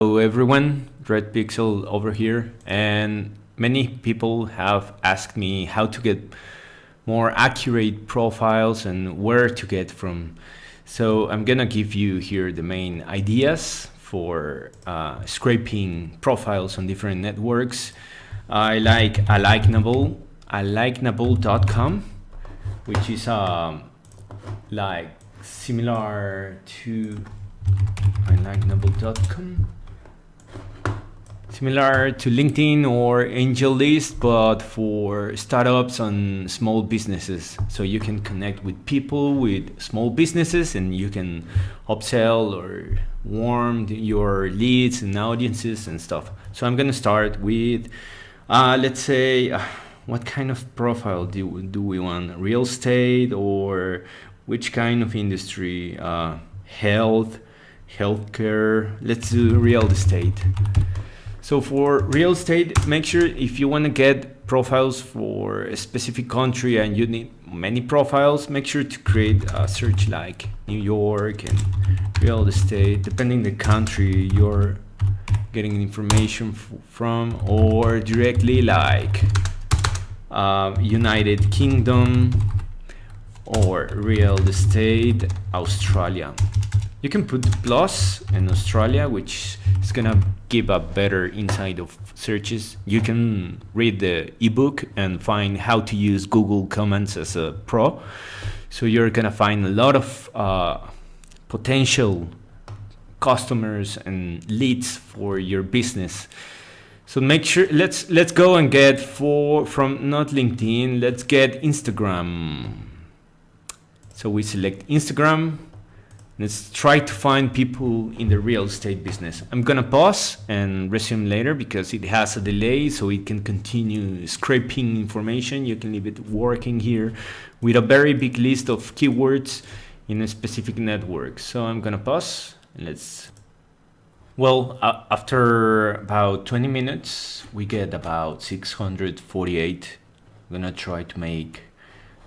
Hello everyone, Red Pixel over here, and many people have asked me how to get more accurate profiles and where to get from. So I'm gonna give you here the main ideas for scraping profiles on different networks. I like alikeable.com, which is like similar to alikeable.com. Similar to LinkedIn or AngelList, but for startups and small businesses. So you can connect with people with small businesses and you can upsell or warm your leads and audiences and stuff. So I'm going to start with, let's say, what kind of profile do we want? Real estate or which kind of industry? Healthcare. Let's do real estate. So for real estate, make sure if you want to get profiles for a specific country and you need many profiles, make sure to create a search like New York and real estate, depending the country you're getting information from, or directly like United Kingdom or real estate Australia. You can put plus in Australia, which is gonna give a better insight of searches. You can read the ebook and find how to use Google Comments as a pro. So you're gonna find a lot of potential customers and leads for your business. So make sure let's go and get from not LinkedIn. Let's get Instagram. So we select Instagram. Let's try to find people in the real estate business. I'm gonna pause and resume later because it has a delay, so it can continue scraping information. You can leave it working here with a very big list of keywords in a specific network. So I'm gonna pause and after about 20 minutes, we get about 648. I'm gonna try to make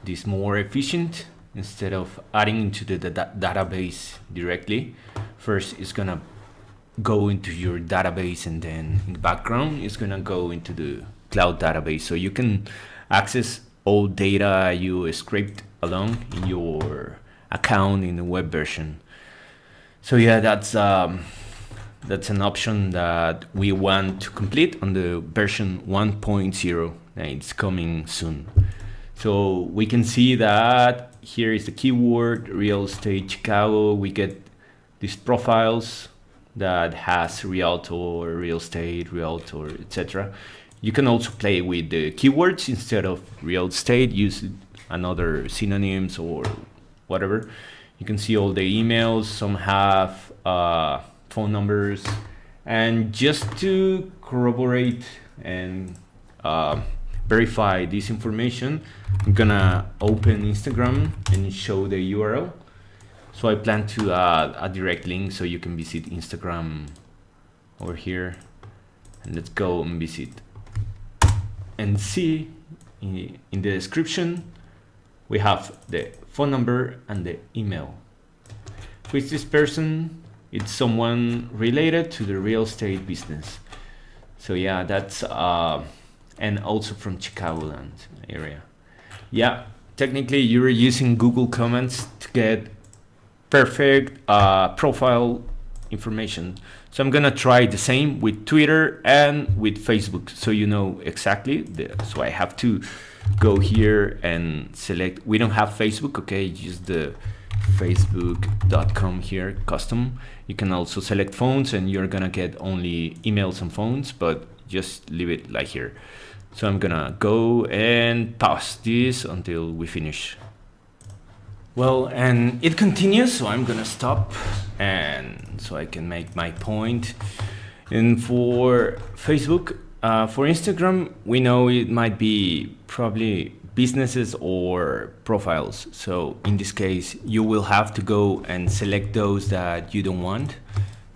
this more efficient. Instead of adding into the database directly, first it's gonna go into your database and then in the background it's gonna go into the cloud database. So you can access all data you scraped along in your account in the web version. So yeah, that's an option that we want to complete on the version 1.0 and it's coming soon. So we can see that here is the keyword real estate Chicago. We get these profiles that has realtor, real estate, realtor, etc. You can also play with the keywords instead of real estate, use another synonyms or whatever. You can see all the emails, some have phone numbers, and just to corroborate and verify this information, I'm gonna open Instagram and show the URL. So I plan to add a direct link so you can visit Instagram over here. And let's go and visit and see in the description we have the phone number and the email. Who is this person? It's someone related to the real estate business. So yeah, that's and also from Chicagoland area. Yeah, technically you're using Google Comments to get perfect profile information. So I'm gonna try the same with Twitter and with Facebook, so you know exactly. So I have to go here and select. We don't have Facebook, okay? Use the facebook.com here, custom. You can also select phones, and you're gonna get only emails and phones, but just leave it like here. So I'm gonna go and pause this until we finish. Well, and it continues, so I'm gonna stop and so I can make my point. And for Facebook, for Instagram, we know it might be probably businesses or profiles. So in this case, you will have to go and select those that you don't want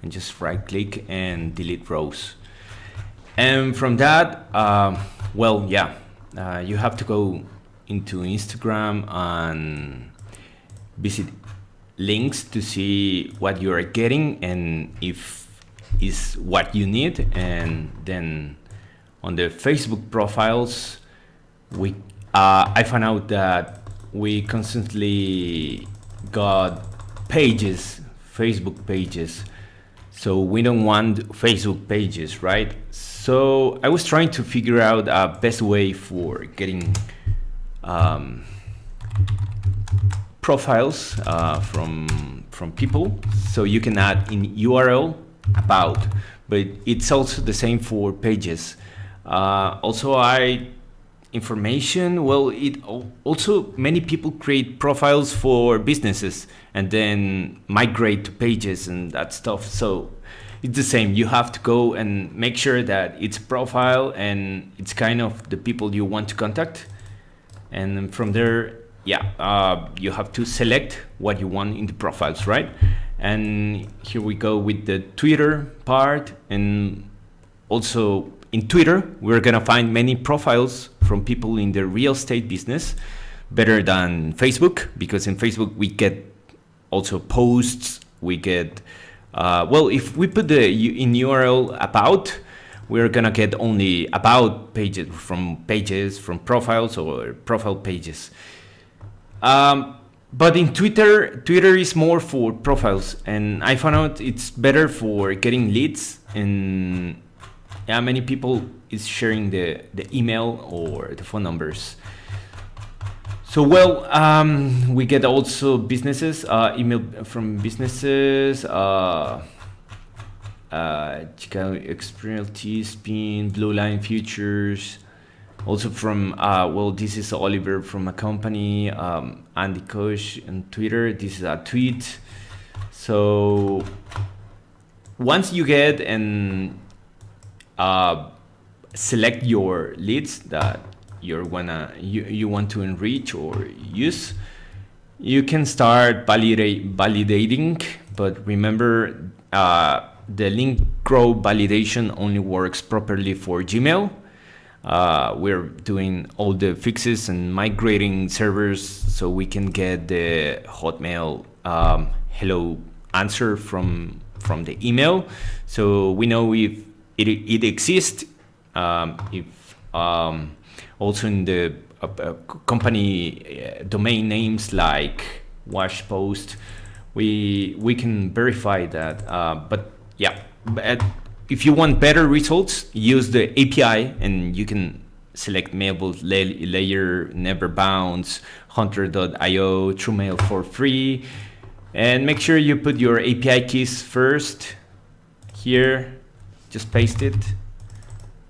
and just right click and delete rows. And from that, you have to go into Instagram and visit links to see what you are getting and if is what you need. And then on the Facebook profiles, I found out that we constantly got pages, Facebook pages. So we don't want Facebook pages, right? So I was trying to figure out a best way for getting profiles from people. So you can add in URL about, but it's also the same for pages. Also, information. Well, it also many people create profiles for businesses and then migrate to pages and that stuff. So it's the same. You have to go and make sure that it's a profile and it's kind of the people you want to contact. And from there, you have to select what you want in the profiles, right? And here we go with the Twitter part. And also in Twitter, we're gonna find many profiles from people in the real estate business, better than Facebook, because in Facebook we get also posts, we get, if we put in URL about, we're gonna get only about pages, from profiles or profile pages. But in Twitter is more for profiles, and I found out it's better for getting leads. And many people is sharing the email or the phone numbers. So we get also businesses, email from businesses, Chicago Experience, T-Spin, Blue Line Futures. Also from, this is Oliver from a company, Andy Koch on Twitter. This is a tweet. So once you get and select your leads that you want to enrich or use, you can start validating. But remember, the link grow validation only works properly for Gmail. We're doing all the fixes and migrating servers so we can get the Hotmail hello answer from the email, so we know if it exists. If also in the company domain names like Washpost, we can verify that. But if you want better results, use the API, and you can select Mailbox Layer, Neverbounce, Hunter.io, TrueMail for free, and make sure you put your API keys first. Here, just paste it,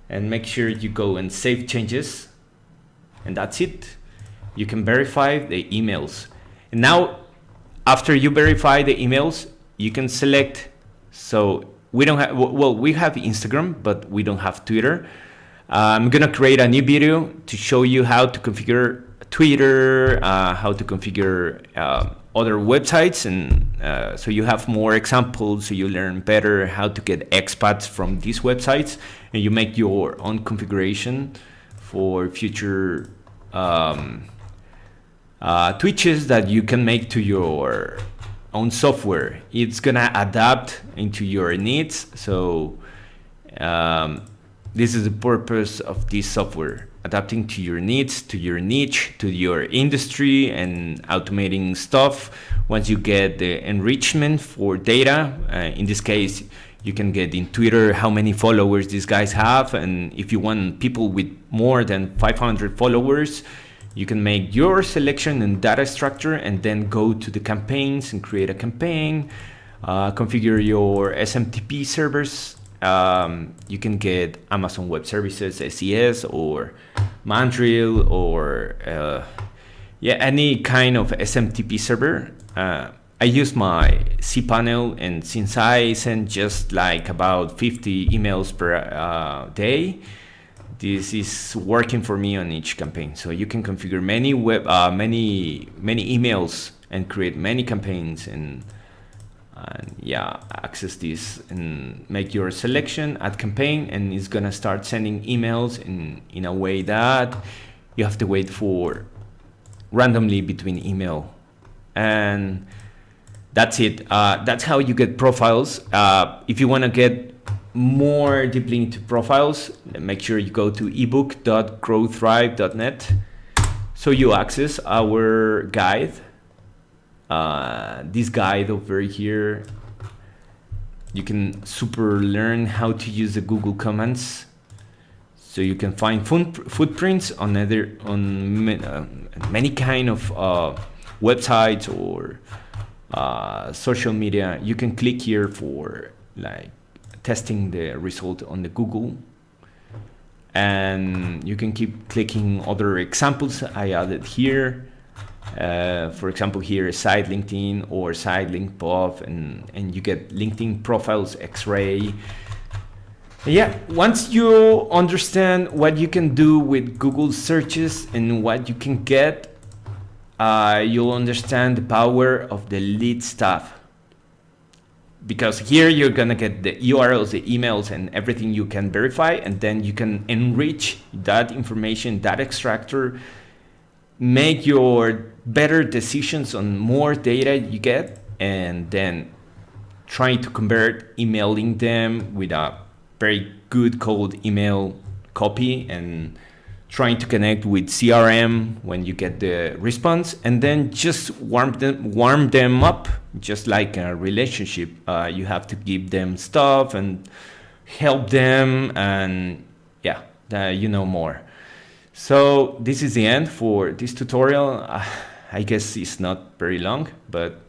and make sure you go and save changes, and that's it. You can verify the emails, and now after you verify the emails, you can select. So we don't have, we have Instagram, but we don't have Twitter. I'm gonna create a new video to show you how to configure Twitter, how to configure other websites, and so you have more examples, so you learn better how to get expats from these websites, and you make your own configuration for future twitches that you can make to your own software. It's gonna adapt into your needs. So this is the purpose of this software: adapting to your needs, to your niche, to your industry, and automating stuff. Once you get the enrichment for data, in this case, you can get in Twitter how many followers these guys have, and if you want people with more than 500 followers, you can make your selection and data structure, and then go to the campaigns and create a campaign, configure your SMTP servers. You can get Amazon Web Services, SES, or Mandrill, or any kind of SMTP server. I use my cPanel, and since I send just like about 50 emails per day, this is working for me on each campaign. So you can configure many many emails and create many campaigns, and access this and make your selection, add campaign, and it's gonna start sending emails in a way that you have to wait for randomly between email. And that's it. That's how you get profiles. If you want to get more deeply into profiles, make sure you go to ebook.growthrive.net so you access our guide. This guide over here, you can super learn how to use the Google commands, so you can find footprints on many kind of websites or social media. You can click here for like testing the result on the Google, and you can keep clicking other examples I added here. For example, here site LinkedIn or site LinkPub, and you get LinkedIn profiles X-ray. Yeah, once you understand what you can do with Google searches and what you can get, you'll understand the power of the lead stuff. Because here you're gonna get the URLs, the emails, and everything you can verify, and then you can enrich that information, that extractor, make your better decisions on more data you get, and then try to convert emailing them with a very good cold email copy, and trying to connect with CRM when you get the response, and then just warm them up, just like a relationship. You have to give them stuff and help them, and yeah, you know more. So this is the end for this tutorial. I guess it's not very long, but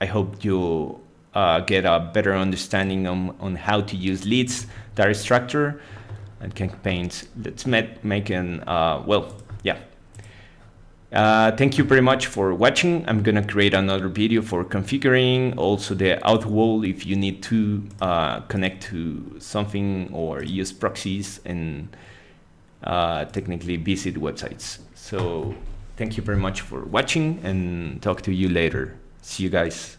I hope you get a better understanding on how to use leads, data structure, and campaigns. Let's make an, well, yeah. Thank you very much for watching. I'm gonna create another video for configuring also the auth wall if you need to connect to something or use proxies and technically visit websites. So thank you very much for watching, and talk to you later. See you guys.